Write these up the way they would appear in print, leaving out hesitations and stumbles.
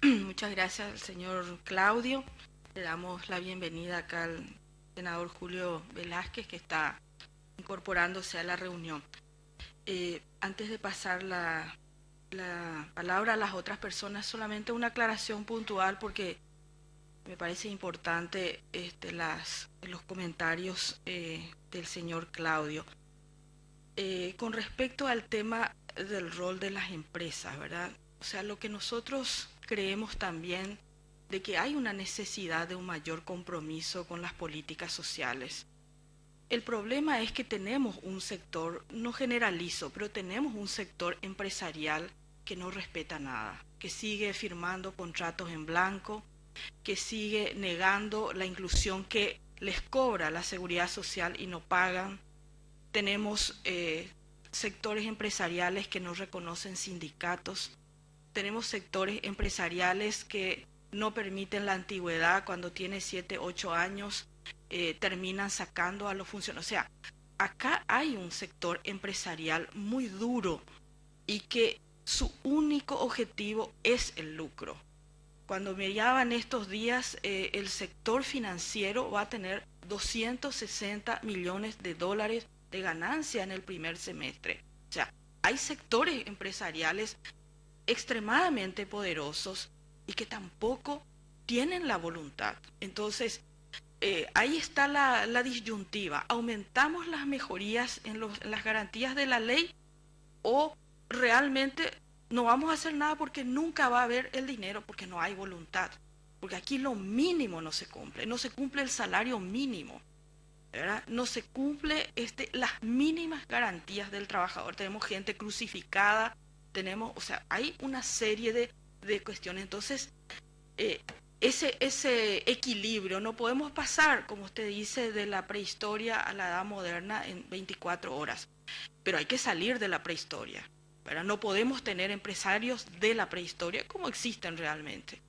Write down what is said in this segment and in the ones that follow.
Muchas gracias al señor Claudio. Le damos la bienvenida acá al senador Julio Velázquez, que está incorporándose a la reunión. Antes de pasar la palabra a las otras personas, solamente una aclaración puntual, porque me parece importante los comentarios del señor Claudio. Con respecto al tema del rol de las empresas, ¿verdad? O sea, lo que nosotros creemos también de que hay una necesidad de un mayor compromiso con las políticas sociales. El problema es que tenemos un sector, no generalizo, pero tenemos un sector empresarial que no respeta nada, que sigue firmando contratos en blanco, que sigue negando la inclusión que les cobra la seguridad social y no pagan. Tenemos sectores empresariales que no reconocen sindicatos, tenemos sectores empresariales que no permiten la antigüedad cuando tiene 7, 8 años, terminan sacando a los funcionarios. O sea, acá hay un sector empresarial muy duro y que su único objetivo es el lucro. Cuando miraban estos días, el sector financiero va a tener 260 millones de dólares de ganancia en el primer semestre. O sea, hay sectores empresariales extremadamente poderosos y que tampoco tienen la voluntad. Entonces, ahí está la disyuntiva. ¿Aumentamos las mejorías en las garantías de la ley o realmente no vamos a hacer nada porque nunca va a haber el dinero porque no hay voluntad? Porque aquí lo mínimo no se cumple el salario mínimo, ¿verdad? No se cumple las mínimas garantías del trabajador. Tenemos gente crucificada, tenemos, o sea, hay una serie de cuestiones. Entonces, ese equilibrio, no podemos pasar, como usted dice, de la prehistoria a la edad moderna en 24 horas, pero hay que salir de la prehistoria, ¿verdad? No podemos tener empresarios de la prehistoria como existen realmente.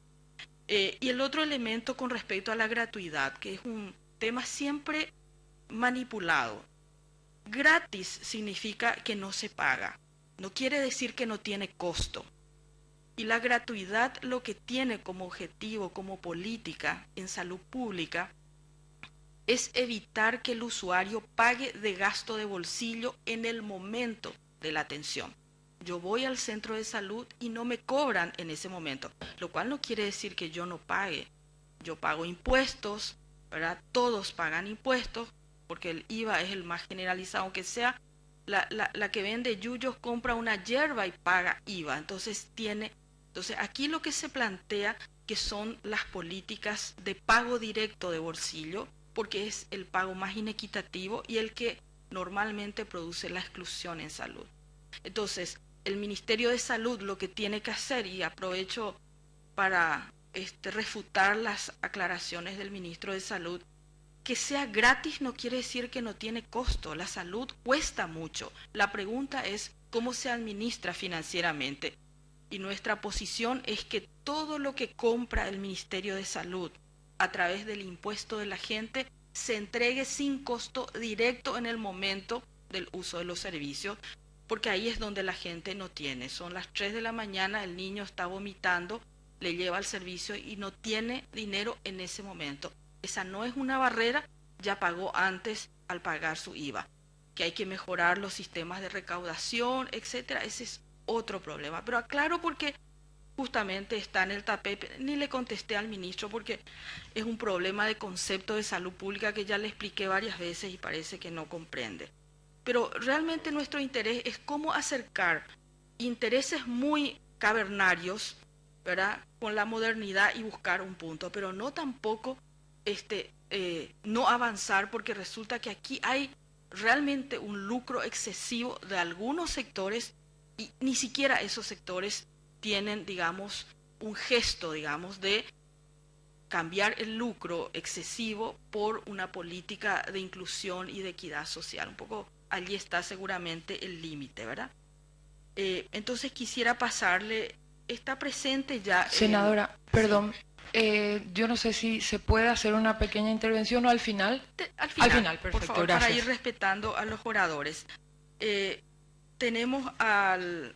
Y el otro elemento con respecto a la gratuidad, que es un tema siempre manipulado. Gratis significa que no se paga, no quiere decir que no tiene costo. Y la gratuidad lo que tiene como objetivo, como política en salud pública, es evitar que el usuario pague de gasto de bolsillo en el momento de la atención. Yo voy al centro de salud y no me cobran en ese momento, lo cual no quiere decir que yo no pague. Yo pago impuestos, ¿verdad? Todos pagan impuestos, porque el IVA es el más generalizado, aunque sea la que vende yuyos compra una yerba y paga IVA. Entonces aquí lo que se plantea que son las políticas de pago directo de bolsillo, porque es el pago más inequitativo y el que normalmente produce la exclusión en salud. Entonces, el Ministerio de Salud lo que tiene que hacer, y aprovecho para refutar las aclaraciones del ministro de Salud, que sea gratis no quiere decir que no tiene costo. La salud cuesta mucho. La pregunta es cómo se administra financieramente. Y nuestra posición es que todo lo que compra el Ministerio de Salud a través del impuesto de la gente se entregue sin costo directo en el momento del uso de los servicios, porque ahí es donde la gente no tiene. Son las 3 de la mañana, el niño está vomitando, le lleva al servicio y no tiene dinero en ese momento. Esa no es una barrera, ya pagó antes al pagar su IVA. Que hay que mejorar los sistemas de recaudación, etcétera, ese es otro problema. Pero aclaro porque justamente está en el tapete, ni le contesté al ministro porque es un problema de concepto de salud pública que ya le expliqué varias veces y parece que no comprende. Pero realmente nuestro interés es cómo acercar intereses muy cavernarios, ¿verdad?, con la modernidad y buscar un punto, pero no tampoco no avanzar, porque resulta que aquí hay realmente un lucro excesivo de algunos sectores y ni siquiera esos sectores tienen, digamos, un gesto, digamos, de cambiar el lucro excesivo por una política de inclusión y de equidad social. Un poco allí está seguramente el límite, ¿verdad? Entonces quisiera pasarle, está presente ya... Senadora, sí. perdón, yo no sé si se puede hacer una pequeña intervención o al final. Al Al final, final, por perfecto, favor, para ir gracias. respetando a los oradores. Tenemos al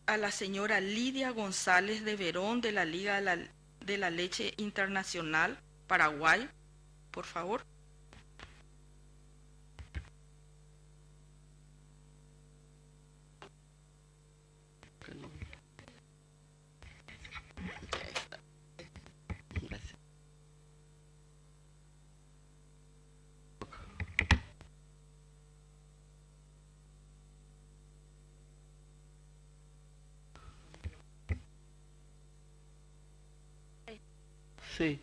a la señora Lidia González de Verón de la Liga de la Leche Internacional, Paraguay, por favor. Gracias. Sí,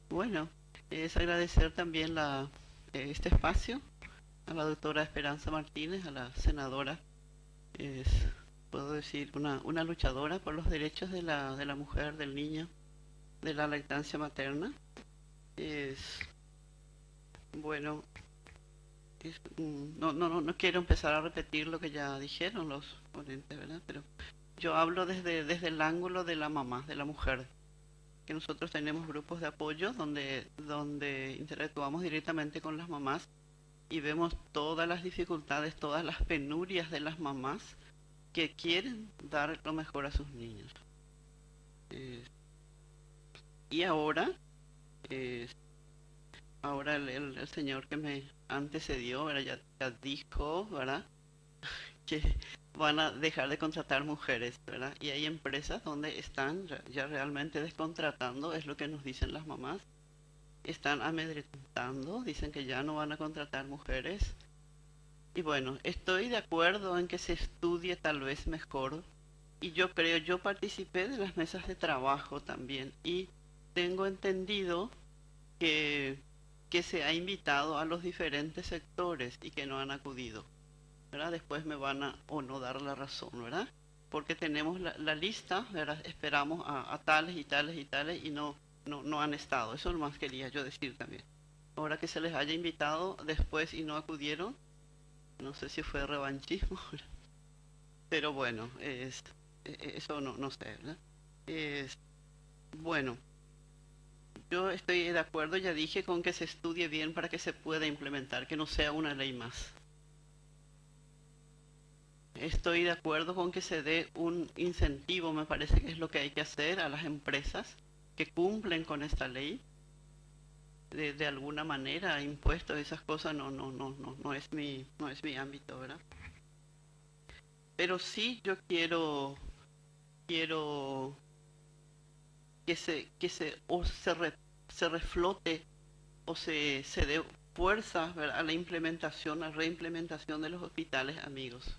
bueno, es agradecer también este espacio a la doctora Esperanza Martínez, a la senadora, es, puedo decir, una luchadora por los derechos de la mujer, del niño, de la lactancia materna. Es, bueno, no quiero empezar a repetir lo que ya dijeron los ponentes, ¿verdad? Pero yo hablo desde el ángulo de la mamá, de la mujer, que nosotros tenemos grupos de apoyo donde interactuamos directamente con las mamás y vemos todas las dificultades, todas las penurias de las mamás que quieren dar lo mejor a sus niños. Y ahora, ahora el señor que me antecedió, ¿verdad? Ya dijo, ¿verdad? Que van a dejar de contratar mujeres, ¿verdad? Y hay empresas donde están ya realmente descontratando, es lo que nos dicen las mamás. Están amedrentando, dicen que ya no van a contratar mujeres. Y bueno, estoy de acuerdo en que se estudie tal vez mejor. Y yo participé de las mesas de trabajo también. Y tengo entendido que se ha invitado a los diferentes sectores y que no han acudido, ¿verdad? Después me van a o no dar la razón, ¿verdad? Porque tenemos la lista, ¿verdad? Esperamos a tales y tales y tales y no han estado. Eso nomás quería yo decir también. Ahora que se les haya invitado después y no acudieron, no sé si fue revanchismo, pero bueno, eso no sé, ¿verdad? Bueno, yo estoy de acuerdo, ya dije, con que se estudie bien para que se pueda implementar, que no sea una ley más. Estoy de acuerdo con que se dé un incentivo, me parece que es lo que hay que hacer a las empresas que cumplen con esta ley. De alguna manera, impuestos, esas cosas no es mi ámbito, ¿verdad? Pero sí yo quiero que se reflote o se dé fuerza, ¿verdad?, a la implementación, a la reimplementación de los hospitales, amigos.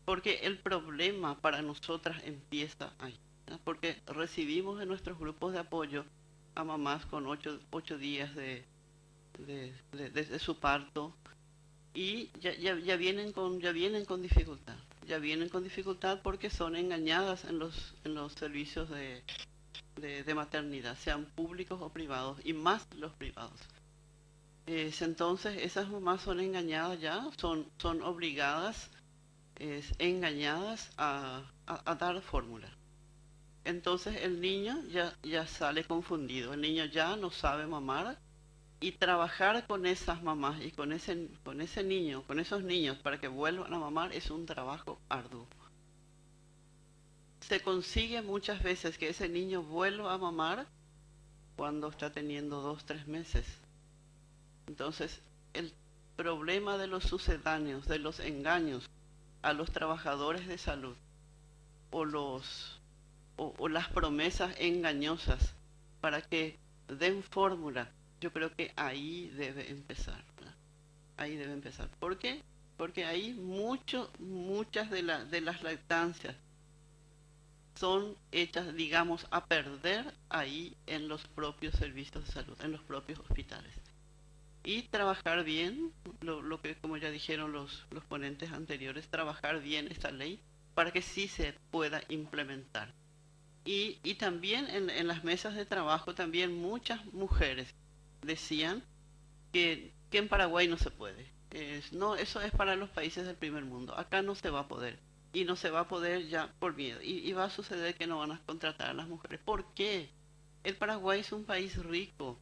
Porque el problema para nosotras empieza ahí, ¿verdad? Porque recibimos en nuestros grupos de apoyo a mamás con 8 días de su parto y ya vienen con dificultad. Ya vienen con dificultad porque son engañadas en los servicios de maternidad, sean públicos o privados, y más los privados. Entonces esas mamás son engañadas ya, son obligadas, engañadas a dar fórmula. Entonces el niño ya sale confundido, el niño ya no sabe mamar, y trabajar con esas mamás y con ese niño, con esos niños para que vuelvan a mamar es un trabajo arduo. Se consigue muchas veces que ese niño vuelva a mamar cuando está teniendo 2-3 meses. Entonces el problema de los sucedáneos, de los engaños a los trabajadores de salud o las promesas engañosas para que den fórmula, yo creo que ahí debe empezar, ¿verdad? Ahí debe empezar. ¿Por qué? Porque ahí muchas de las lactancias son hechas, digamos, a perder ahí en los propios servicios de salud, en los propios hospitales. Y trabajar bien, lo que como ya dijeron los ponentes anteriores, trabajar bien esta ley para que sí se pueda implementar. Y también en las mesas de trabajo también muchas mujeres decían que en Paraguay no se puede. No, eso es para los países del primer mundo. Acá no se va a poder. Y no se va a poder ya por miedo. Y va a suceder que no van a contratar a las mujeres. ¿Por qué? El Paraguay es un país rico,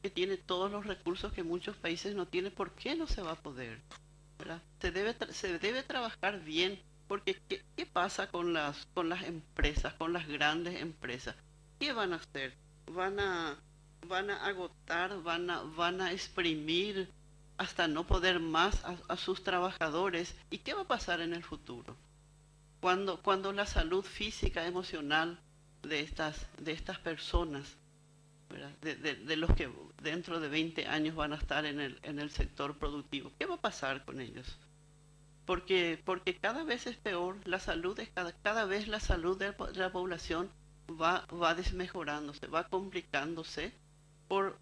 que tiene todos los recursos que muchos países no tienen. ¿Por qué no se va a poder? ¿Verdad? Se debe trabajar bien Porque ¿qué pasa con las empresas, con las grandes empresas? ¿Qué van a hacer? Van a agotar, van a exprimir hasta no poder más a sus trabajadores. ¿Y qué va a pasar en el futuro? Cuando la salud física, emocional de estas personas, ¿verdad? De los que dentro de 20 años van a estar en el sector productivo, ¿qué va a pasar con ellos? Porque cada vez es peor, la salud cada vez la salud de la población va desmejorándose, va complicándose por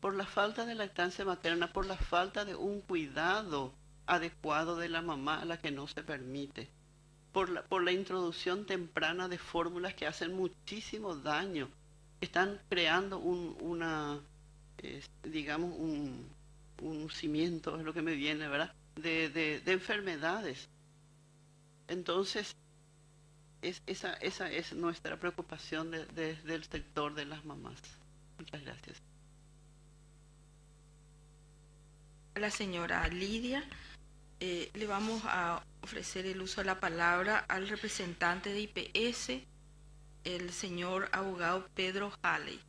la falta de lactancia materna, por la falta de un cuidado adecuado de la mamá a la que no se permite, por la introducción temprana de fórmulas que hacen muchísimo daño, están creando digamos, un cimiento, es lo que me viene, ¿verdad?, de enfermedades. Entonces, esa es nuestra preocupación del sector de las mamás. Muchas gracias. La señora Lidia, le vamos a ofrecer el uso de la palabra al representante de IPS, el señor abogado Pedro Halley.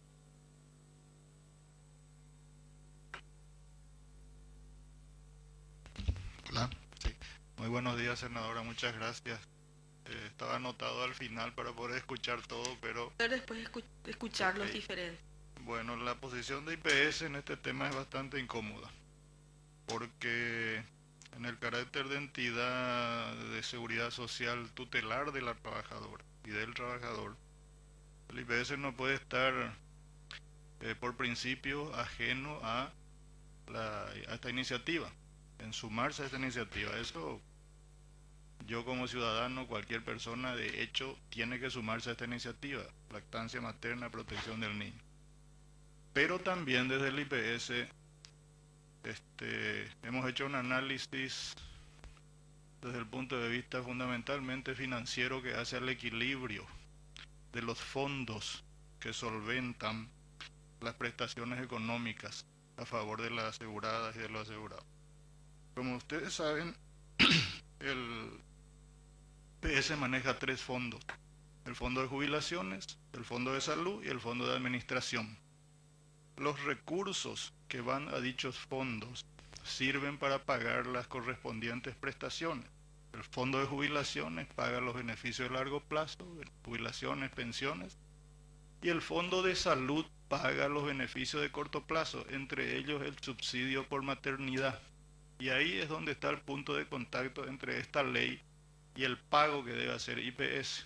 Hola. Sí. Muy buenos días, senadora, muchas gracias. Estaba anotado al final para poder escuchar todo, pero Después escuchar los Ok. diferentes. bueno, la posición de IPS en este tema es bastante incómoda, porque en el carácter de entidad de seguridad social tutelar de la trabajadora y del trabajador, el IPS no puede estar por principio ajeno a esta iniciativa, en sumarse a esta iniciativa. Eso, yo como ciudadano, cualquier persona de hecho tiene que sumarse a esta iniciativa, lactancia materna, protección del niño. Pero también desde el IPS hemos hecho un análisis desde el punto de vista fundamentalmente financiero que hace al equilibrio de los fondos que solventan las prestaciones económicas a favor de las aseguradas y de los asegurados. Como ustedes saben, el PS maneja 3 fondos: el fondo de jubilaciones, el fondo de salud y el fondo de administración. Los recursos que van a dichos fondos sirven para pagar las correspondientes prestaciones. El fondo de jubilaciones paga los beneficios de largo plazo, jubilaciones, pensiones, y el fondo de salud paga los beneficios de corto plazo, entre ellos el subsidio por maternidad. Y ahí es donde está el punto de contacto entre esta ley y el pago que debe hacer IPS.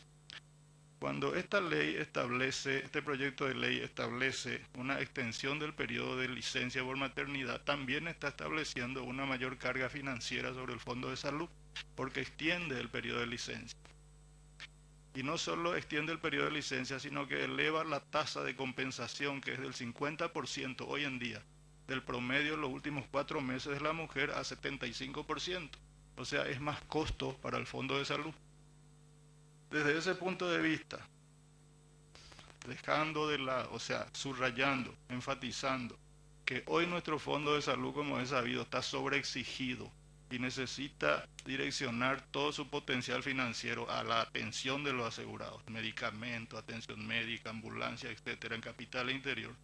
Cuando esta ley establece, este proyecto de ley establece una extensión del periodo de licencia por maternidad, también está estableciendo una mayor carga financiera sobre el fondo de salud, porque extiende el periodo de licencia. Y no solo extiende el periodo de licencia, sino que eleva la tasa de compensación, que es del 50% hoy en día, del promedio en los últimos 4 meses de la mujer, a 75%. O sea, es más costo para el fondo de salud. Desde ese punto de vista, subrayando, enfatizando que hoy nuestro fondo de salud, como es sabido, está sobreexigido y necesita direccionar todo su potencial financiero a la atención de los asegurados, medicamentos, atención médica, ambulancia, etcétera, en capital e interior.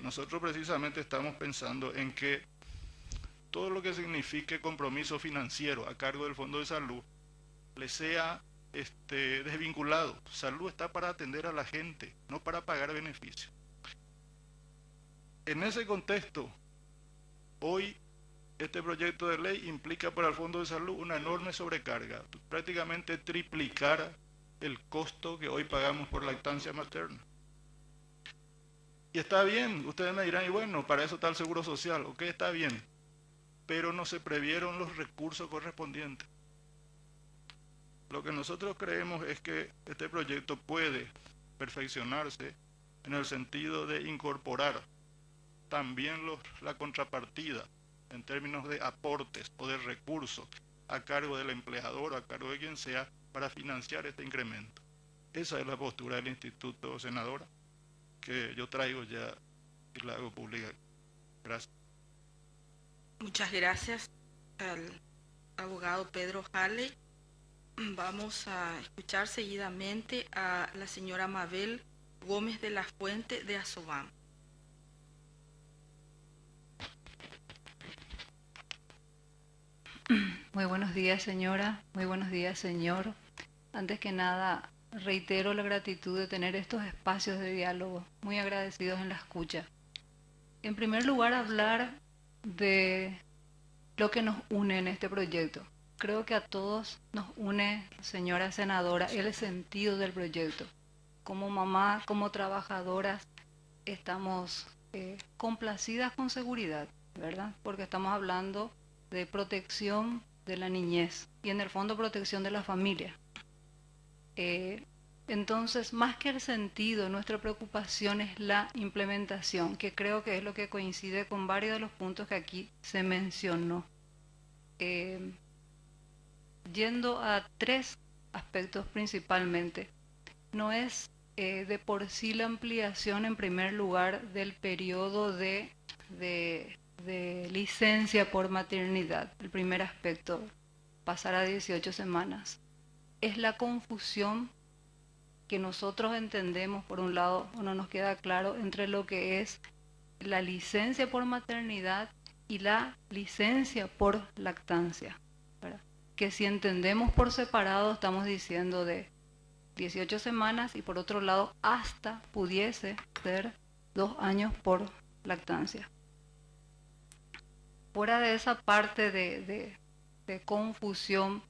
Nosotros precisamente estamos pensando en que todo lo que signifique compromiso financiero a cargo del fondo de salud le sea desvinculado. Salud está para atender a la gente, no para pagar beneficios. En ese contexto, hoy este proyecto de ley implica para el Fondo de Salud una enorme sobrecarga, prácticamente triplicar el costo que hoy pagamos por lactancia materna. Y está bien, ustedes me dirán, y bueno, para eso está el Seguro Social, ok, está bien, pero no se previeron los recursos correspondientes. Lo que nosotros creemos es que este proyecto puede perfeccionarse en el sentido de incorporar también la contrapartida en términos de aportes o de recursos a cargo del empleador o a cargo de quien sea para financiar este incremento. Esa es la postura del Instituto, senadora, que yo traigo ya y la hago pública. Gracias. Muchas gracias al abogado Pedro Halley. Vamos a escuchar seguidamente a la señora Mabel Gómez de la Fuente de Asobán. Muy buenos días, señora. Muy buenos días, señor. Antes que nada, reitero la gratitud de tener estos espacios de diálogo. Muy agradecidos en la escucha. En primer lugar, hablar de lo que nos une en este proyecto. Creo que a todos nos une, señora senadora, el sentido del proyecto. Como mamá, como trabajadoras, estamos complacidas con seguridad, ¿verdad? Porque estamos hablando de protección de la niñez y en el fondo protección de la familia. Entonces, más que el sentido, nuestra preocupación es la implementación, que creo que es lo que coincide con varios de los puntos que aquí se mencionó. Yendo a tres aspectos principalmente, no es de por sí la ampliación en primer lugar del periodo de licencia por maternidad, el primer aspecto, pasar a 18 semanas. Es la confusión que nosotros entendemos, por un lado, no nos queda claro entre lo que es la licencia por maternidad y la licencia por lactancia, ¿verdad? Que si entendemos por separado, estamos diciendo de 18 semanas y por otro lado, hasta pudiese ser 2 años por lactancia. Fuera de esa parte de confusión,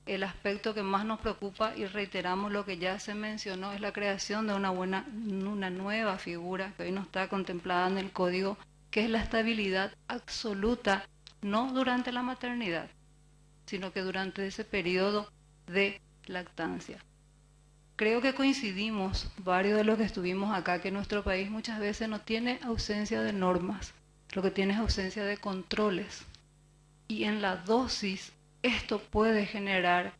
el aspecto que más nos preocupa, y reiteramos lo que ya se mencionó, es la creación de una nueva figura que hoy no está contemplada en el código, que es la estabilidad absoluta, no durante la maternidad, sino que durante ese periodo de lactancia. Creo que coincidimos, varios de los que estuvimos acá, que nuestro país muchas veces no tiene ausencia de normas, lo que tiene es ausencia de controles. Y en la dosis, esto puede generar,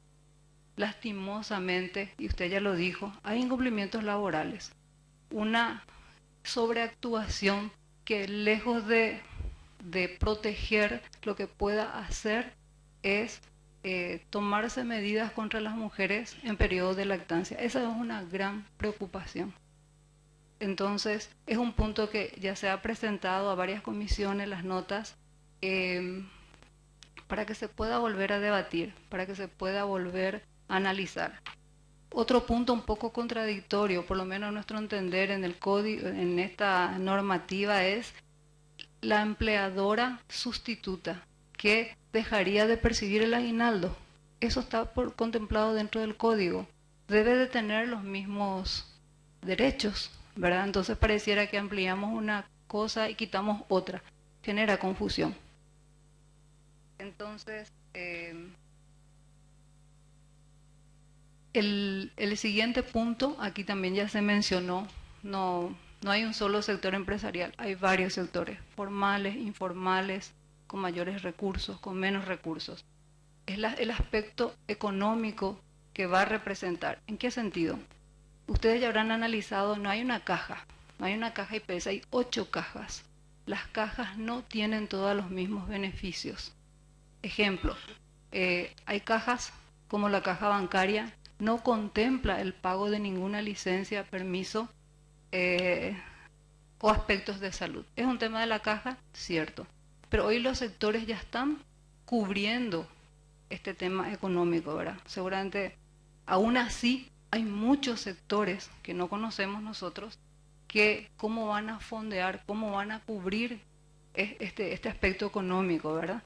lastimosamente, y usted ya lo dijo, hay incumplimientos laborales, una sobreactuación que lejos de proteger, lo que pueda hacer es tomarse medidas contra las mujeres en periodo de lactancia. Esa es una gran preocupación. Entonces, es un punto que ya se ha presentado a varias comisiones, las notas, para que se pueda volver a debatir, para que se pueda volver a analizar. Otro punto un poco contradictorio, por lo menos a nuestro entender en el código, en esta normativa, es la empleadora sustituta, que dejaría de percibir el aguinaldo. Eso está contemplado dentro del código. Debe de tener los mismos derechos, ¿verdad? Entonces pareciera que ampliamos una cosa y quitamos otra. Genera confusión. Entonces, el siguiente punto, aquí también ya se mencionó, no hay un solo sector empresarial, hay varios sectores, formales, informales, con mayores recursos, con menos recursos. Es el aspecto económico que va a representar. ¿En qué sentido? Ustedes ya habrán analizado, no hay una caja IPS, hay 8 cajas. Las cajas no tienen todos los mismos beneficios. Ejemplo, hay cajas como la caja bancaria, no contempla el pago de ninguna licencia, permiso o aspectos de salud. ¿Es un tema de la caja? Cierto. Pero hoy los sectores ya están cubriendo este tema económico, ¿verdad? Seguramente, aún así, hay muchos sectores que no conocemos nosotros que cómo van a fondear, cómo van a cubrir este aspecto económico, ¿verdad?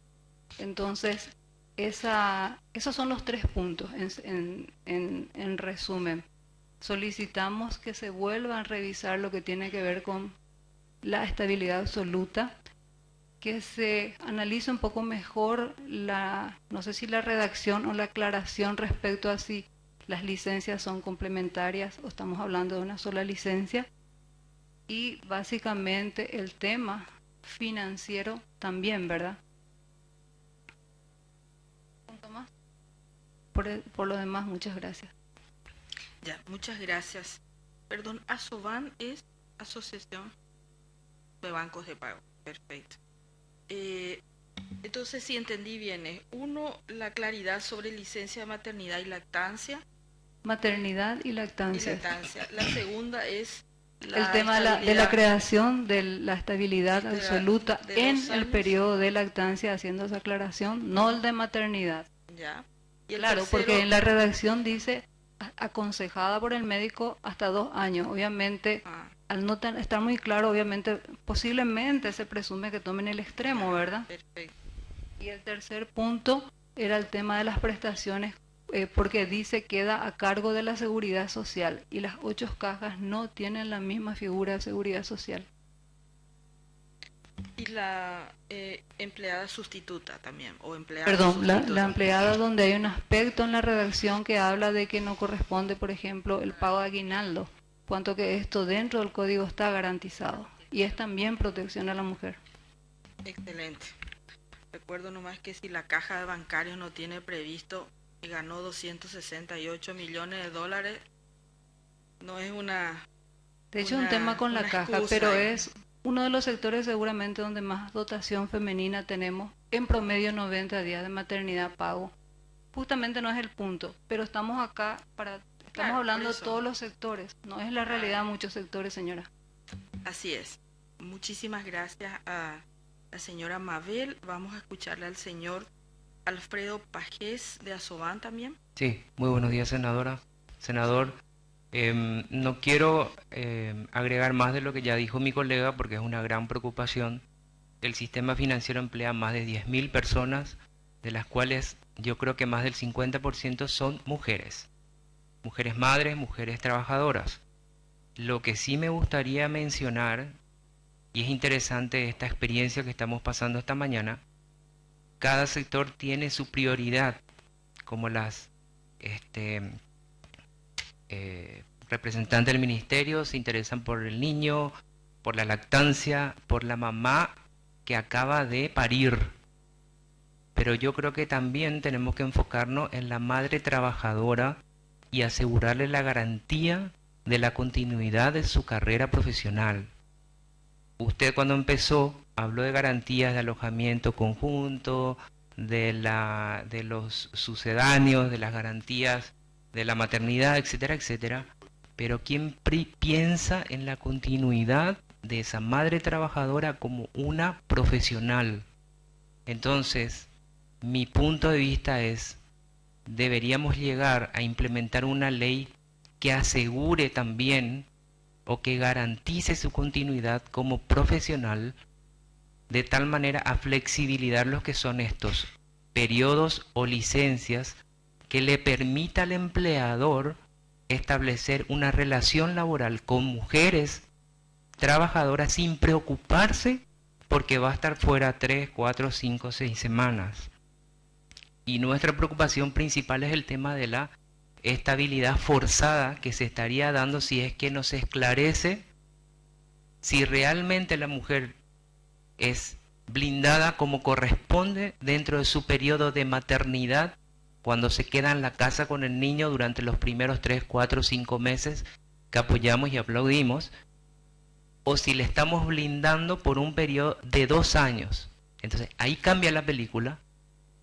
Entonces, esos son los 3 puntos en resumen. Solicitamos que se vuelva a revisar lo que tiene que ver con la estabilidad absoluta, que se analice un poco mejor no sé si la redacción o la aclaración respecto a si las licencias son complementarias o estamos hablando de una sola licencia, y básicamente el tema financiero también, ¿verdad? ¿Punto más? Por lo demás, muchas gracias. Ya, muchas gracias. Perdón, Asoban es Asociación de Bancos de Pago. Perfecto. Entonces, si entendí bien, es uno, la claridad sobre licencia de maternidad y lactancia. Maternidad y lactancia. La segunda es El tema de la estabilidad creación de la estabilidad de la- absoluta de en 2 el años. periodo de lactancia, haciendo esa aclaración, no el de maternidad. ¿Ya? Y el Claro, tercero, porque en la redacción dice aconsejada por el médico hasta 2 años. Obviamente, Ah, al no estar muy claro, obviamente, posiblemente se presume que tomen el extremo, ¿verdad? perfecto. Y el tercer punto era el tema de las prestaciones, porque dice queda a cargo de la seguridad social y las 8 cajas no tienen la misma figura de seguridad social. Y la empleada sustituta también, o empleada Perdón, la sustituta. empleada, donde hay un aspecto en la redacción que habla de que no corresponde, por ejemplo, el pago de aguinaldo, cuanto que esto dentro del código está garantizado y es también protección a la mujer. Excelente. Recuerdo nomás que si la caja de bancarios no tiene previsto y ganó 268 millones de dólares, no es una... De hecho, un una- tema con la una caja, excusa pero ahí. es uno de los sectores seguramente donde más dotación femenina tenemos, en promedio 90 días de maternidad pago. Justamente no es el punto, pero estamos acá estamos Claro, hablando por de eso. todos los sectores, no es la realidad de muchos sectores, señora. Así es. Muchísimas gracias a la señora Mabel. Vamos a escucharle al señor Alfredo Pajés de Asobán también. Sí, muy buenos días, senadora. Senador, no quiero agregar más de lo que ya dijo mi colega porque es una gran preocupación. El sistema financiero emplea más de 10.000 personas, de las cuales yo creo que más del 50% son mujeres. Mujeres madres, mujeres trabajadoras. Lo que sí me gustaría mencionar, y es interesante esta experiencia que estamos pasando esta mañana, cada sector tiene su prioridad, como las representantes del ministerio se interesan por el niño, por la lactancia, por la mamá que acaba de parir. Pero yo creo que también tenemos que enfocarnos en la madre trabajadora y asegurarle la garantía de la continuidad de su carrera profesional. Usted cuando empezó habló de garantías de alojamiento conjunto, de los sucedáneos, de las garantías de la maternidad, etcétera, etcétera. Pero ¿quién piensa en la continuidad de esa madre trabajadora como una profesional? Entonces, mi punto de vista es, deberíamos llegar a implementar una ley que asegure también o que garantice su continuidad como profesional, de tal manera a flexibilizar los que son estos periodos o licencias que le permita al empleador establecer una relación laboral con mujeres trabajadoras sin preocuparse porque va a estar fuera 3, 4, 5, 6 semanas. Y nuestra preocupación principal es el tema de la estabilidad forzada que se estaría dando si es que no se esclarece si realmente la mujer es blindada como corresponde dentro de su periodo de maternidad cuando se queda en la casa con el niño durante los primeros 3, 4, 5 meses que apoyamos y aplaudimos, o si le estamos blindando por un periodo de 2 años. Entonces ahí cambia la película,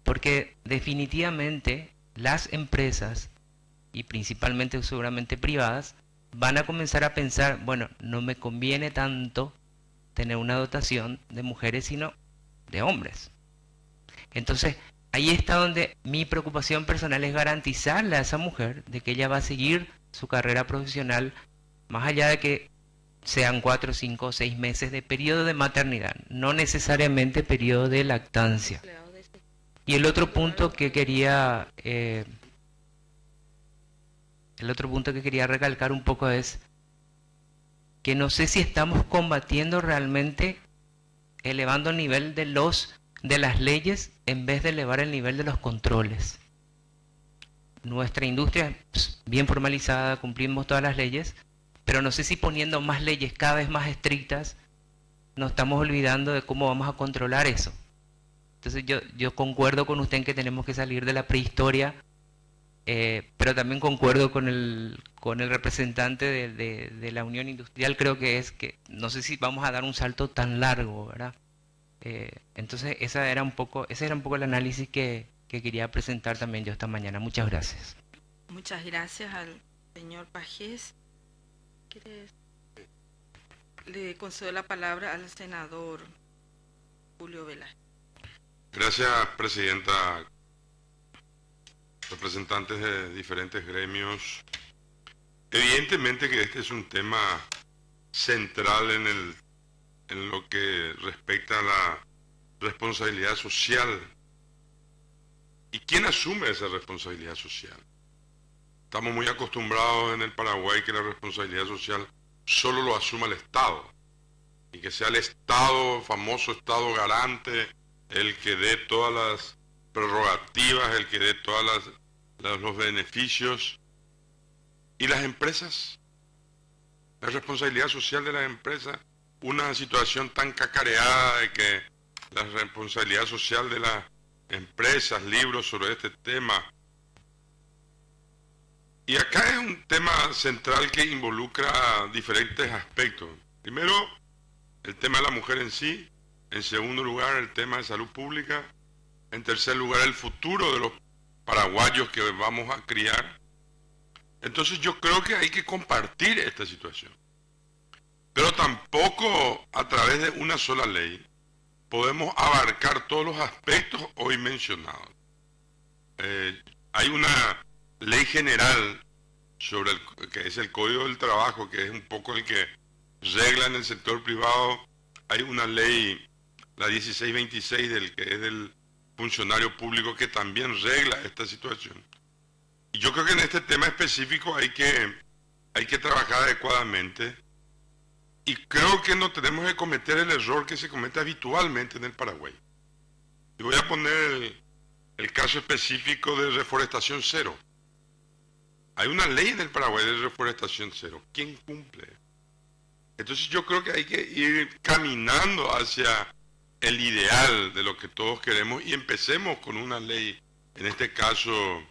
porque definitivamente las empresas, y principalmente seguramente privadas, van a comenzar a pensar, bueno, no me conviene tanto tener una dotación de mujeres, sino de hombres. Entonces, ahí está donde mi preocupación personal es garantizarle a esa mujer de que ella va a seguir su carrera profesional, más allá de que sean 4, 5 o 6 meses de periodo de maternidad, no necesariamente periodo de lactancia. Y el otro punto que quería recalcar un poco es que no sé si estamos combatiendo realmente elevando el nivel de las leyes en vez de elevar el nivel de los controles. Nuestra industria es bien formalizada, cumplimos todas las leyes, pero no sé si poniendo más leyes cada vez más estrictas nos estamos olvidando de cómo vamos a controlar eso. Entonces yo concuerdo con usted en que tenemos que salir de la prehistoria, pero también concuerdo con el representante de la Unión Industrial. Creo que es que no sé si vamos a dar un salto tan largo, ¿verdad? Entonces ese era un poco el análisis que quería presentar también yo esta mañana. Muchas gracias. Muchas gracias al señor Pajés. Le concedo la palabra al senador Julio Velázquez. Gracias, presidenta. Representantes de diferentes gremios. Evidentemente que este es un tema central en lo que respecta a la responsabilidad social. ¿Y quién asume esa responsabilidad social? Estamos muy acostumbrados en el Paraguay que la responsabilidad social solo lo asuma el Estado, y que sea el Estado, famoso Estado garante, el que dé todas las prerrogativas, el que dé todos los beneficios. ¿Y las empresas? La responsabilidad social de las empresas, una situación tan cacareada de que la responsabilidad social de las empresas, libros sobre este tema. Y acá es un tema central que involucra diferentes aspectos. Primero, el tema de la mujer en sí. En segundo lugar, el tema de salud pública. En tercer lugar, el futuro de los paraguayos que vamos a criar. Entonces yo creo que hay que compartir esta situación. Pero tampoco a través de una sola ley podemos abarcar todos los aspectos hoy mencionados. Hay una ley general sobre que es el Código del Trabajo, que es un poco el que regla en el sector privado. Hay una ley, la 1626, que es del funcionario público, que también regla esta situación. Y yo creo que en este tema específico hay que trabajar adecuadamente, y creo que no tenemos que cometer el error que se comete habitualmente en el Paraguay. Y voy a poner el caso específico de reforestación cero. Hay una ley en el Paraguay de reforestación cero. ¿Quién cumple? Entonces yo creo que hay que ir caminando hacia el ideal de lo que todos queremos, y empecemos con una ley, en este caso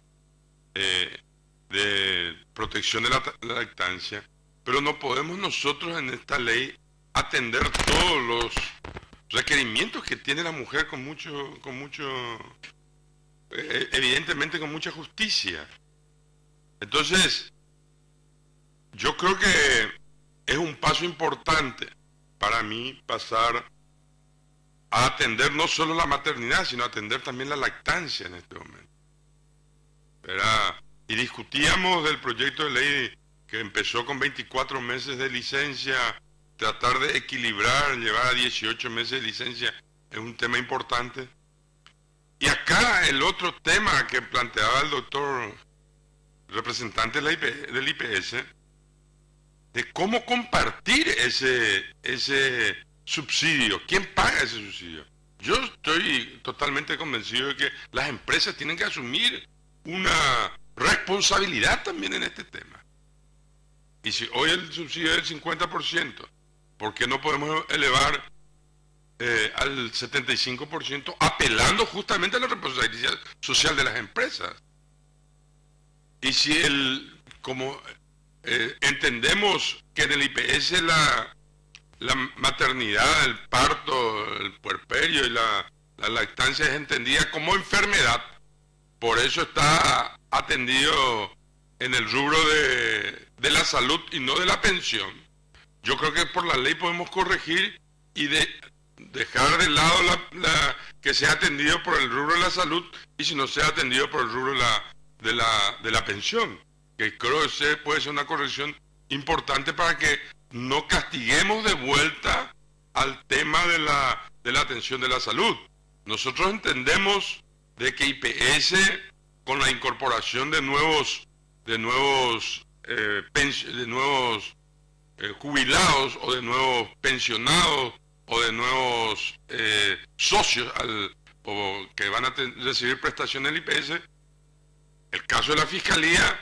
de protección de la lactancia, pero no podemos nosotros en esta ley atender todos los requerimientos que tiene la mujer evidentemente con mucha justicia. Entonces, yo creo que es un paso importante para mí pasar a atender no solo la maternidad, sino atender también la lactancia en este momento. ¿Verdad? Y discutíamos del proyecto de ley que empezó con 24 meses de licencia, tratar de equilibrar, llevar a 18 meses de licencia, es un tema importante. Y acá el otro tema que planteaba el doctor representante del IPS, de cómo compartir ese subsidio. ¿Quién paga ese subsidio? Yo estoy totalmente convencido de que las empresas tienen que asumir una responsabilidad también en este tema. Y si hoy el subsidio es del 50%, ¿por qué no podemos elevar al 75%, apelando justamente a la responsabilidad social de las empresas? Y si como entendemos que en el IPS la maternidad, el parto, el puerperio y la lactancia es entendida como enfermedad, por eso está atendido en el rubro de la salud y no de la pensión. Yo creo que por la ley podemos corregir y dejar de lado que sea atendido por el rubro de la salud, y si no sea atendido por el rubro de la pensión, que creo que puede ser una corrección importante para que no castiguemos de vuelta al tema de la atención de la salud. Nosotros entendemos de que IPS, con la incorporación de nuevos jubilados o de nuevos pensionados o de nuevos socios o que van a recibir prestaciones del IPS, el caso de la fiscalía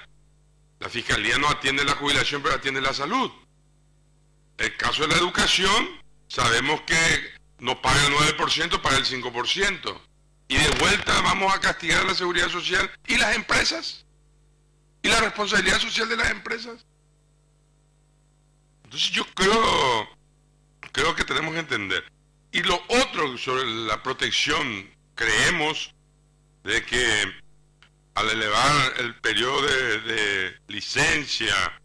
no atiende la jubilación, pero atiende la salud. El caso de la educación, sabemos que no paga el 9%, paga el 5%. Y de vuelta vamos a castigar a la seguridad social y las empresas. Y la responsabilidad social de las empresas. Entonces yo creo que tenemos que entender. Y lo otro sobre la protección, creemos de que al elevar el periodo de licencia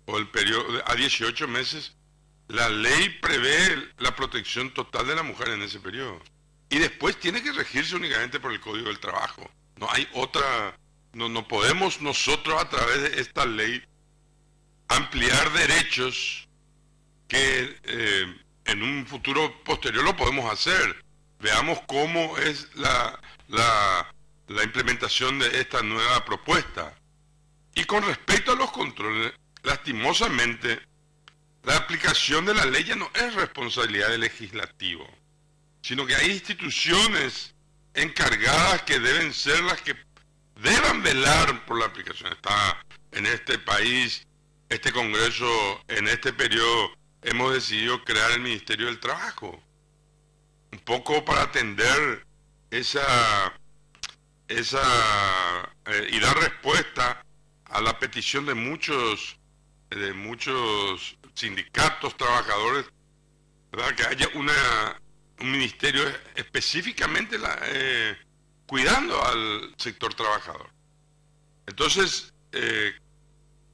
o el periodo a 18 meses, la ley prevé la protección total de la mujer en ese periodo. Y después tiene que regirse únicamente por el Código del Trabajo. No hay otra, no podemos nosotros a través de esta ley ampliar derechos que en un futuro posterior lo podemos hacer. Veamos cómo es la implementación de esta nueva propuesta. Y con respecto a los controles, lastimosamente, la aplicación de la ley ya no es responsabilidad del legislativo, sino que hay instituciones encargadas que deben ser las que deban velar por la aplicación. Está en este país, este Congreso, en este periodo, hemos decidido crear el Ministerio del Trabajo, un poco para atender y dar respuesta a la petición de muchos sindicatos, trabajadores, ¿verdad? Que haya un ministerio específicamente cuidando al sector trabajador. Entonces,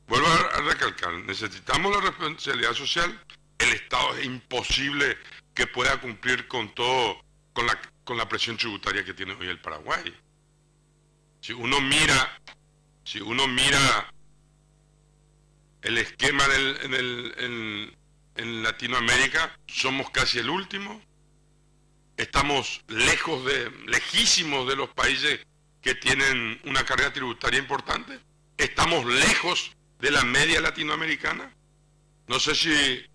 vuelvo a recalcar, necesitamos la responsabilidad social. El Estado es imposible que pueda cumplir con todo, con la presión tributaria que tiene hoy el Paraguay. Si uno mira el esquema en Latinoamérica, somos casi el último. Estamos lejísimos de los países que tienen una carga tributaria importante. Estamos lejos de la media latinoamericana. No sé si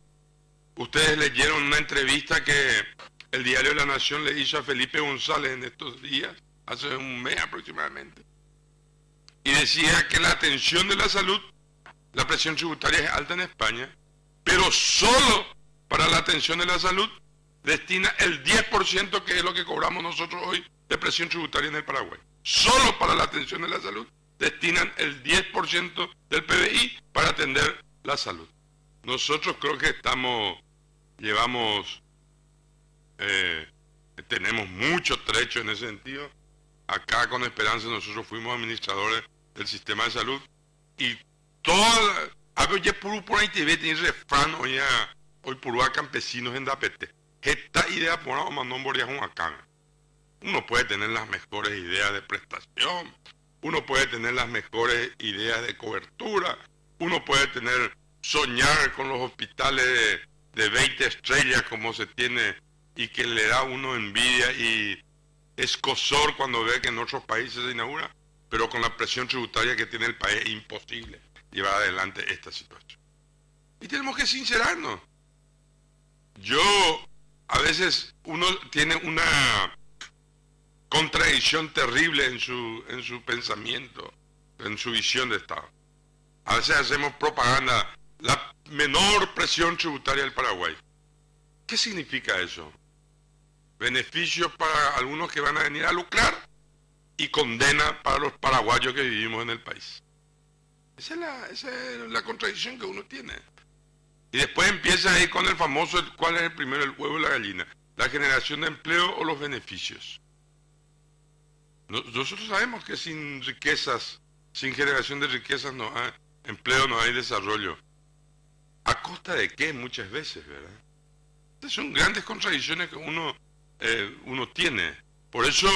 ustedes leyeron una entrevista que el diario de La Nación le hizo a Felipe González en estos días, hace un mes aproximadamente. Y decía que la atención de la salud, la presión tributaria es alta en España, pero solo para la atención de la salud destina el 10%, que es lo que cobramos nosotros hoy de presión tributaria en el Paraguay. Solo para la atención de la salud destinan el 10% del PBI para atender la salud. Nosotros creo que tenemos mucho trecho en ese sentido. Acá con Esperanza nosotros fuimos administradores del sistema de salud y toda ya por ahí te ve tener refrán hoy por a campesinos en Dapete. Esta idea por ahora mandó un acá. Uno puede tener las mejores ideas de prestación, uno puede tener las mejores ideas de cobertura, uno puede soñar con los hospitales de 20 estrellas como se tiene y que le da a uno envidia y escozor cuando ve que en otros países se inaugura, pero con la presión tributaria que tiene el país es imposible llevar adelante esta situación. Y tenemos que sincerarnos. A veces uno tiene una contradicción terrible en su pensamiento, en su visión de Estado. A veces hacemos propaganda, la menor presión tributaria del Paraguay. ¿Qué significa eso? Beneficios para algunos que van a venir a lucrar y condena para los paraguayos que vivimos en el país. Esa es la contradicción que uno tiene. Y después empieza ahí con el famoso, ¿cuál es el primero, el huevo o la gallina? ¿La generación de empleo o los beneficios? Nosotros sabemos que sin generación de riquezas no hay empleo, no hay desarrollo. ¿A costa de qué? Muchas veces, ¿verdad? Estas son grandes contradicciones que uno tiene. Por eso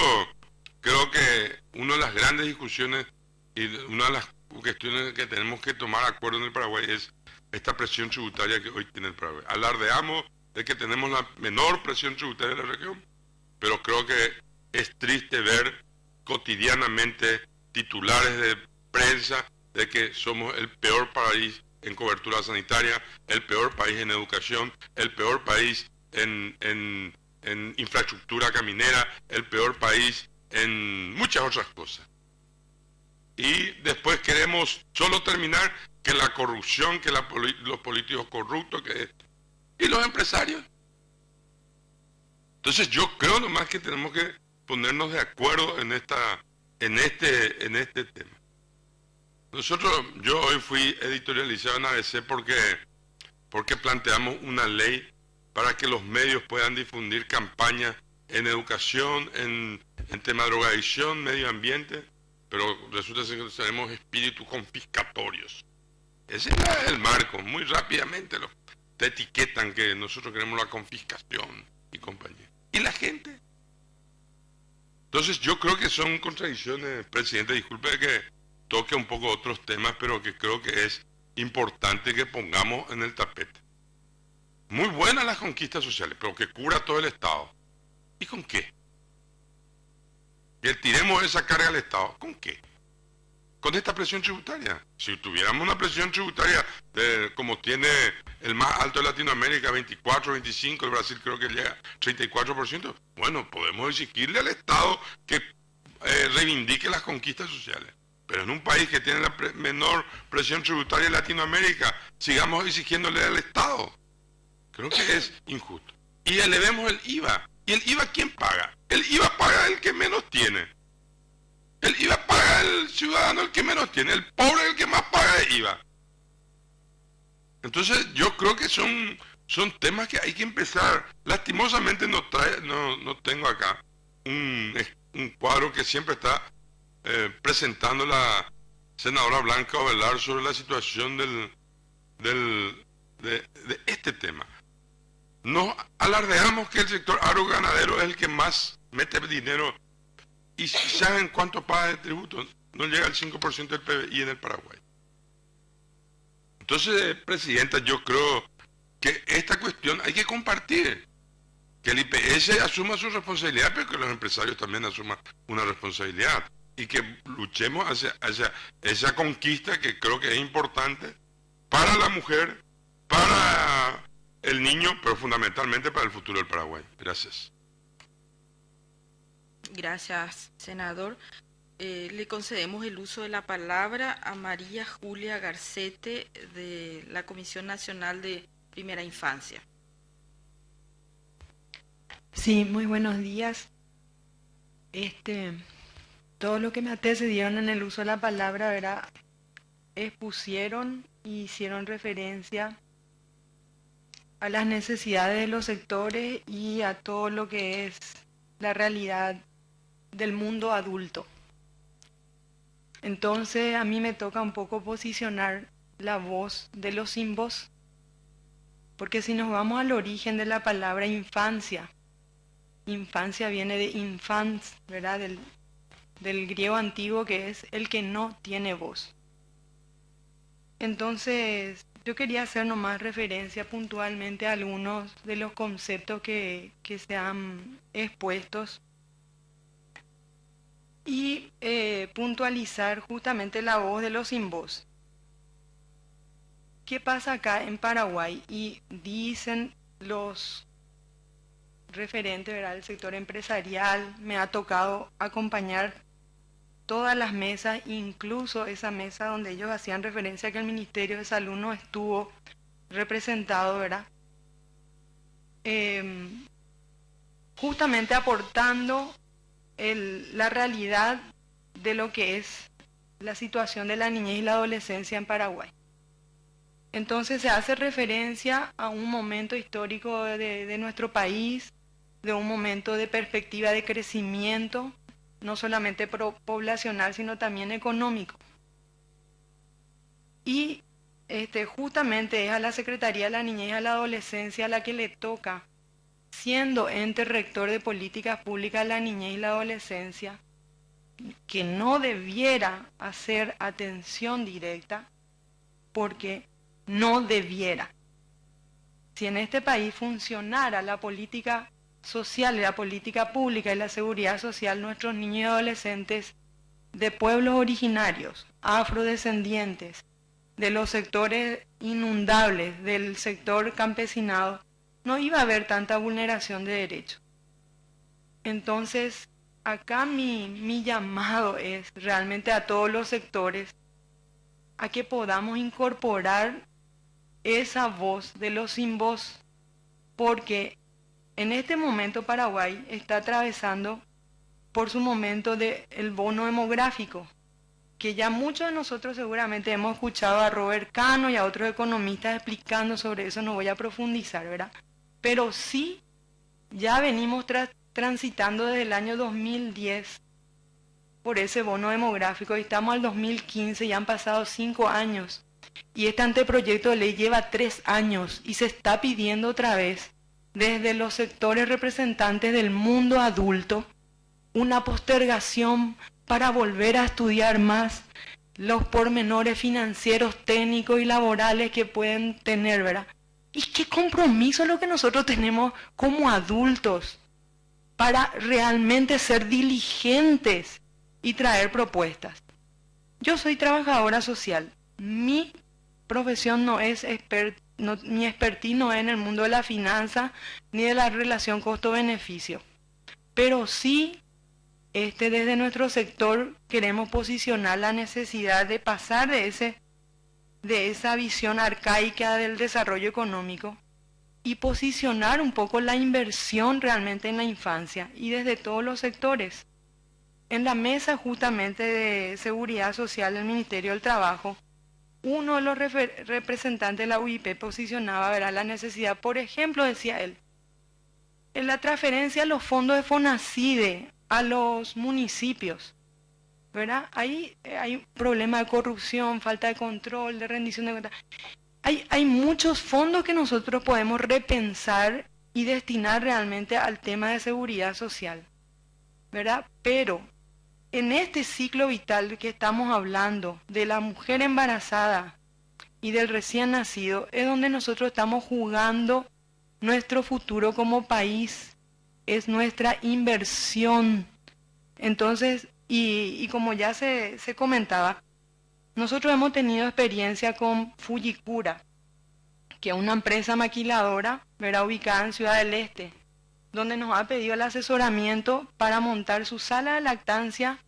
creo que una de las grandes discusiones y una de las cuestiones que tenemos que tomar acuerdo en el Paraguay es esta presión tributaria que hoy tiene el Paraguay. Alardeamos de que tenemos la menor presión tributaria de la región, pero creo que es triste ver cotidianamente titulares de prensa de que somos el peor país en cobertura sanitaria, el peor país en educación, el peor país en infraestructura caminera, el peor país en muchas otras cosas. Y después queremos solo terminar que la corrupción, que los políticos corruptos, y los empresarios. Entonces yo creo nomás que tenemos que ponernos de acuerdo en este tema. Yo hoy fui editorializado en ABC porque planteamos una ley para que los medios puedan difundir campañas en educación, en tema de drogadicción, medio ambiente, pero resulta ser que tenemos espíritus confiscatorios. Ese es el marco. Muy rápidamente te etiquetan que nosotros queremos la confiscación y compañía. ¿Y la gente? Entonces yo creo que son contradicciones, presidente, disculpe que toque un poco otros temas, pero que creo que es importante que pongamos en el tapete. Muy buenas las conquistas sociales, pero que cubra todo el Estado. ¿Y con qué? Que tiremos esa carga al Estado. ¿Con qué? Con esta presión tributaria. Si tuviéramos una presión tributaria como tiene el más alto de Latinoamérica, 24, 25, el Brasil creo que llega a 34%, bueno, podemos exigirle al Estado que reivindique las conquistas sociales. Pero en un país que tiene la menor presión tributaria en Latinoamérica, sigamos exigiéndole al Estado. Creo que es injusto. Y elevemos el IVA. ¿Y el IVA quién paga? El IVA paga el que menos tiene. El IVA paga el ciudadano el que menos tiene. El pobre es el que más paga de IVA. Entonces yo creo que son temas que hay que empezar. Lastimosamente no tengo acá un cuadro que siempre está presentando la senadora Blanca Ovelar sobre la situación de este tema. Nos alardeamos que el sector agroganadero es el que más mete dinero. ¿Y saben cuánto paga de tributo? No llega al 5% del PBI en el Paraguay. Entonces, presidenta, yo creo que esta cuestión hay que compartir. Que el IPS asuma su responsabilidad, pero que los empresarios también asuman una responsabilidad. Y que luchemos hacia esa conquista que creo que es importante para la mujer, para el niño, pero fundamentalmente para el futuro del Paraguay. Gracias. Gracias, senador. Le concedemos el uso de la palabra a María Julia Garcete de la Comisión Nacional de Primera Infancia. Sí, muy buenos días. Todo lo que me antecedieron en el uso de la palabra, ¿verdad? Expusieron y hicieron referencia a las necesidades de los sectores y a todo lo que es la realidad del mundo adulto. Entonces a mí me toca un poco posicionar la voz de los sin voz, porque si nos vamos al origen de la palabra infancia, infancia viene de infans, ¿verdad? Del griego antiguo, que es el que no tiene voz. Entonces yo quería hacer nomás referencia puntualmente a algunos de los conceptos que se han expuestos y puntualizar justamente la voz de los sin voz. ¿Qué pasa acá en Paraguay? Y dicen los referentes, ¿verdad?, del sector empresarial, me ha tocado acompañar todas las mesas, incluso esa mesa donde ellos hacían referencia a que el Ministerio de Salud no estuvo representado, ¿verdad? Justamente aportando la realidad de lo que es la situación de la niñez y la adolescencia en Paraguay. Entonces se hace referencia a un momento histórico de nuestro país, de un momento de perspectiva de crecimiento, no solamente poblacional, sino también económico. Y justamente es a la Secretaría de la Niñez y a la Adolescencia a la que le toca, siendo ente rector de políticas públicas de la niñez y la adolescencia, que no debiera hacer atención directa, porque no debiera. Si en este país funcionara la política social, la política pública y la seguridad social, nuestros niños y adolescentes de pueblos originarios, afrodescendientes, de los sectores inundables, del sector campesinado, no iba a haber tanta vulneración de derechos. Entonces, acá mi llamado es realmente a todos los sectores a que podamos incorporar esa voz de los sin voz, porque en este momento Paraguay está atravesando por su momento del bono demográfico, que ya muchos de nosotros seguramente hemos escuchado a Robert Cano y a otros economistas explicando sobre eso, no voy a profundizar, ¿verdad? pero sí ya venimos transitando desde el año 2010 por ese bono demográfico y estamos al 2015, ya han pasado 5 años. Y este anteproyecto de ley lleva 3 años y se está pidiendo otra vez desde los sectores representantes del mundo adulto una postergación para volver a estudiar más los pormenores financieros, técnicos y laborales que pueden tener, ¿verdad? Y qué compromiso es lo que nosotros tenemos como adultos para realmente ser diligentes y traer propuestas. Yo soy trabajadora social. Mi profesión no es mi expertise no es en el mundo de la finanza ni de la relación costo-beneficio. Pero sí, desde nuestro sector queremos posicionar la necesidad de pasar de esa visión arcaica del desarrollo económico y posicionar un poco la inversión realmente en la infancia y desde todos los sectores. En la mesa justamente de Seguridad Social del Ministerio del Trabajo, uno de los representantes de la UIP posicionaba, ¿verdad?, la necesidad, por ejemplo, decía él, en la transferencia de los fondos de FONACIDE a los municipios, ¿verdad? Ahí hay problema de corrupción, falta de control, de rendición de cuentas. Hay muchos fondos que nosotros podemos repensar y destinar realmente al tema de seguridad social, ¿verdad? Pero en este ciclo vital que estamos hablando de la mujer embarazada y del recién nacido, es donde nosotros estamos jugando nuestro futuro como país, es nuestra inversión. Entonces, y como ya se comentaba, nosotros hemos tenido experiencia con Fujikura, que es una empresa maquiladora, ¿verdad?, ubicada en Ciudad del Este, donde nos ha pedido el asesoramiento para montar su sala de lactancia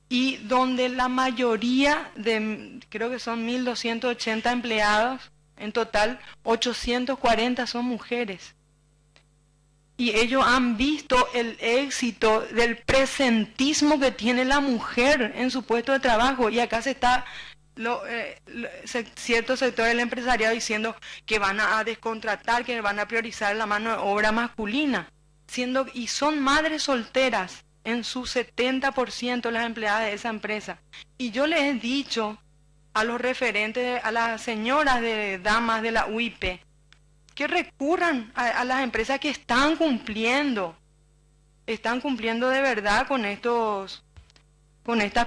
y donde la mayoría de, creo que son 1.280 empleados, en total 840 son mujeres. Y ellos han visto el éxito del presentismo que tiene la mujer en su puesto de trabajo. Y acá se está cierto sector del empresariado diciendo que van a descontratar, que van a priorizar la mano de obra masculina. Y son madres solteras en su 70% las empleadas de esa empresa. Y yo les he dicho a los referentes, a las señoras de damas de la UIP, que recurran a las empresas que están cumpliendo de verdad con estas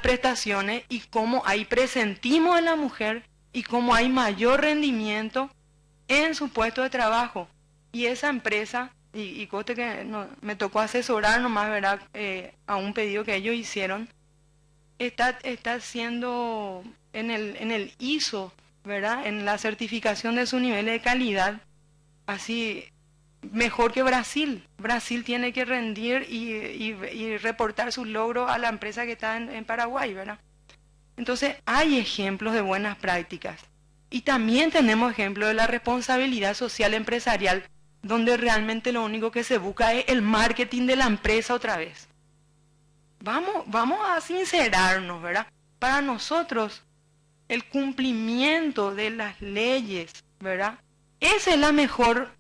prestaciones, y cómo hay presentismo en la mujer y cómo hay mayor rendimiento en su puesto de trabajo. Y esa empresa, y coste que me tocó asesorar nomás, ¿verdad?, a un pedido que ellos hicieron, está haciendo en el ISO, ¿verdad?, en la certificación de su nivel de calidad, así mejor que Brasil. Brasil tiene que rendir y reportar sus logros a la empresa que está en Paraguay, ¿verdad? Entonces hay ejemplos de buenas prácticas. Y también tenemos ejemplos de la responsabilidad social empresarial, donde realmente lo único que se busca es el marketing de la empresa otra vez. Vamos a sincerarnos, ¿verdad? Para nosotros, el cumplimiento de las leyes, ¿verdad?, esa es la mejor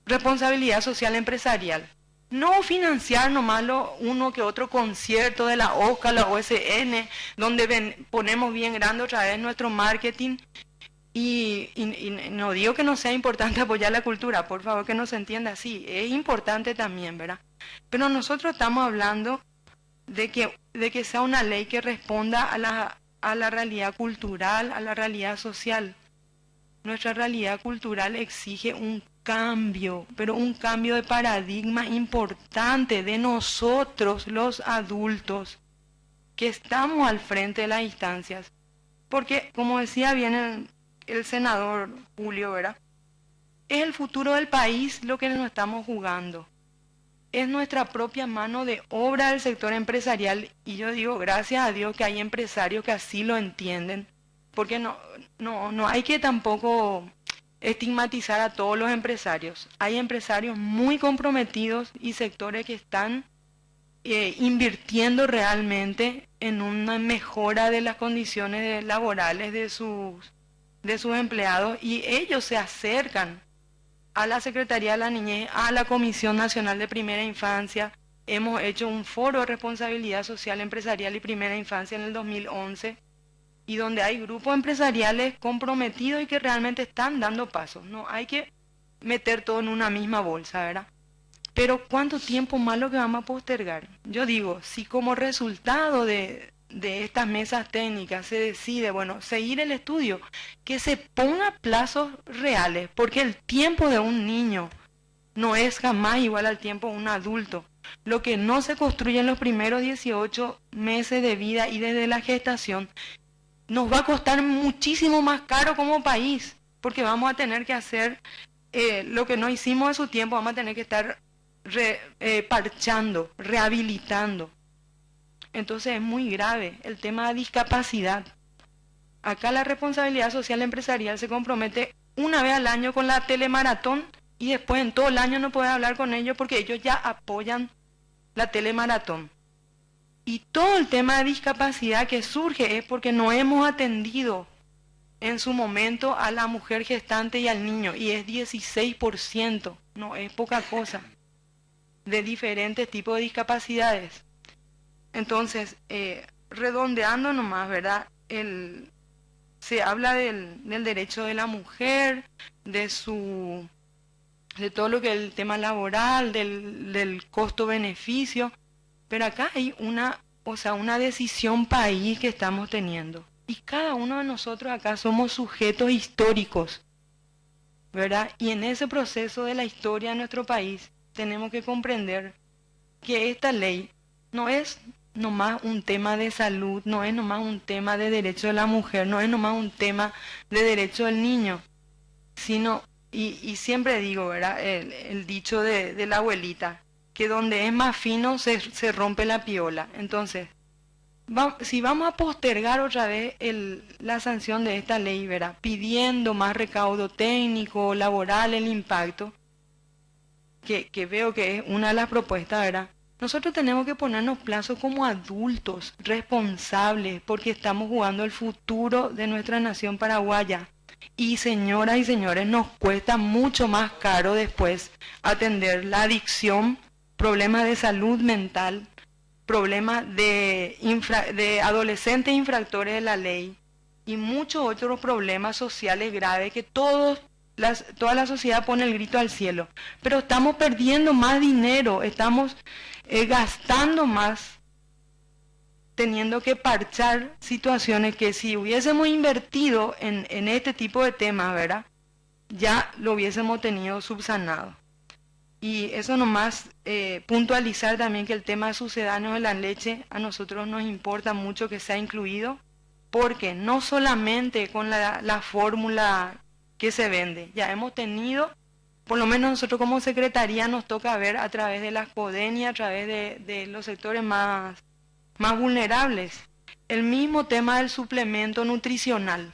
responsabilidad social empresarial. No financiar nomás uno que otro concierto de la OSCA, la OSN, donde ponemos bien grande otra vez nuestro marketing. Y no digo que no sea importante apoyar la cultura, por favor que no se entienda así, es importante también, ¿verdad? Pero nosotros estamos hablando de que sea una ley que responda a la realidad cultural, a la realidad social. Nuestra realidad cultural exige un cambio, pero un cambio de paradigma importante de nosotros, los adultos, que estamos al frente de las instancias. Porque, como decía bien el senador Julio, ¿verdad?, es el futuro del país lo que nos estamos jugando. Es nuestra propia mano de obra del sector empresarial, y yo digo, gracias a Dios que hay empresarios que así lo entienden, porque no hay que tampoco estigmatizar a todos los empresarios. Hay empresarios muy comprometidos y sectores que están invirtiendo realmente en una mejora de las condiciones laborales de sus empleados, y ellos se acercan a la Secretaría de la Niñez, a la Comisión Nacional de Primera Infancia. Hemos hecho un foro de responsabilidad social empresarial y primera infancia en el 2011, y donde hay grupos empresariales comprometidos y que realmente están dando pasos. No hay que meter todo en una misma bolsa, ¿verdad? Pero ¿cuánto tiempo más lo que vamos a postergar? Yo digo, si como resultado de estas mesas técnicas se decide, bueno, seguir el estudio, que se ponga plazos reales, porque el tiempo de un niño no es jamás igual al tiempo de un adulto. Lo que no se construye en los primeros 18 meses de vida y desde la gestación nos va a costar muchísimo más caro como país, porque vamos a tener que hacer lo que no hicimos en su tiempo, vamos a tener que estar parchando, rehabilitando. Entonces es muy grave el tema de discapacidad. Acá la responsabilidad social empresarial se compromete una vez al año con la telemaratón y después en todo el año no puede hablar con ellos porque ellos ya apoyan la telemaratón. Y todo el tema de discapacidad que surge es porque no hemos atendido en su momento a la mujer gestante y al niño, y es 16%, no es poca cosa, de diferentes tipos de discapacidades. Entonces, redondeando nomás, ¿verdad? Se habla del derecho de la mujer, de todo lo que es el tema laboral, del costo-beneficio, pero acá hay una decisión país que estamos teniendo. Y cada uno de nosotros acá somos sujetos históricos, ¿verdad? Y en ese proceso de la historia de nuestro país tenemos que comprender que esta ley no es nomás un tema de salud, no es nomás un tema de derecho de la mujer, no es nomás un tema de derecho del niño, sino, y siempre digo, ¿verdad? El dicho de la abuelita, que donde es más fino se rompe la piola. Entonces, si vamos a postergar otra vez la sanción de esta ley, ¿verdad? Pidiendo más recaudo técnico, laboral, el impacto, que veo que es una de las propuestas, ¿verdad? Nosotros tenemos que ponernos plazos como adultos, responsables, porque estamos jugando el futuro de nuestra nación paraguaya. Y señoras y señores, nos cuesta mucho más caro después atender la adicción, problemas de salud mental, problemas de adolescentes infractores de la ley y muchos otros problemas sociales graves que toda la sociedad pone el grito al cielo. Pero estamos perdiendo más dinero, estamos gastando más, teniendo que parchar situaciones que si hubiésemos invertido en este tipo de temas, ¿verdad? Ya lo hubiésemos tenido subsanado. Y eso nomás, puntualizar también que el tema de sucedáneos de la leche a nosotros nos importa mucho que sea incluido, porque no solamente con la fórmula que se vende, ya hemos tenido, por lo menos nosotros como secretaría nos toca ver a través de las CODEN y a través de los sectores más vulnerables, el mismo tema del suplemento nutricional,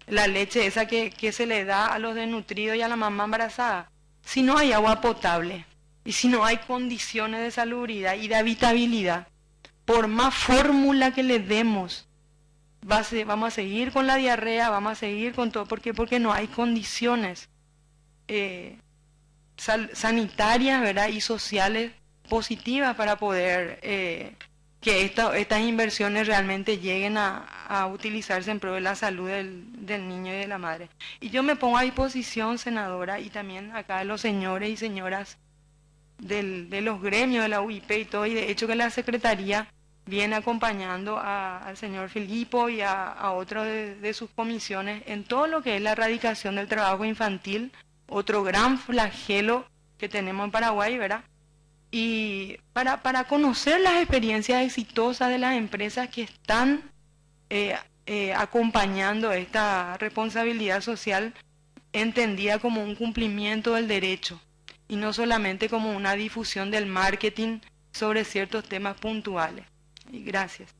la leche esa que se le da a los desnutridos y a la mamá embarazada. Si no hay agua potable y si no hay condiciones de salubridad y de habitabilidad, por más fórmula que le demos, vamos a seguir con la diarrea, vamos a seguir con todo, porque no hay condiciones sanitarias, ¿verdad? Y sociales positivas para poder que estas inversiones realmente lleguen a utilizarse en pro de la salud del niño y de la madre. Y yo me pongo a disposición, senadora, y también acá de los señores y señoras de los gremios de la UIP y todo, y de hecho que la Secretaría viene acompañando al señor Filipo y a otros de sus comisiones en todo lo que es la erradicación del trabajo infantil, otro gran flagelo que tenemos en Paraguay, ¿verdad? Y para conocer las experiencias exitosas de las empresas que están acompañando esta responsabilidad social entendida como un cumplimiento del derecho y no solamente como una difusión del marketing sobre ciertos temas puntuales. Y gracias.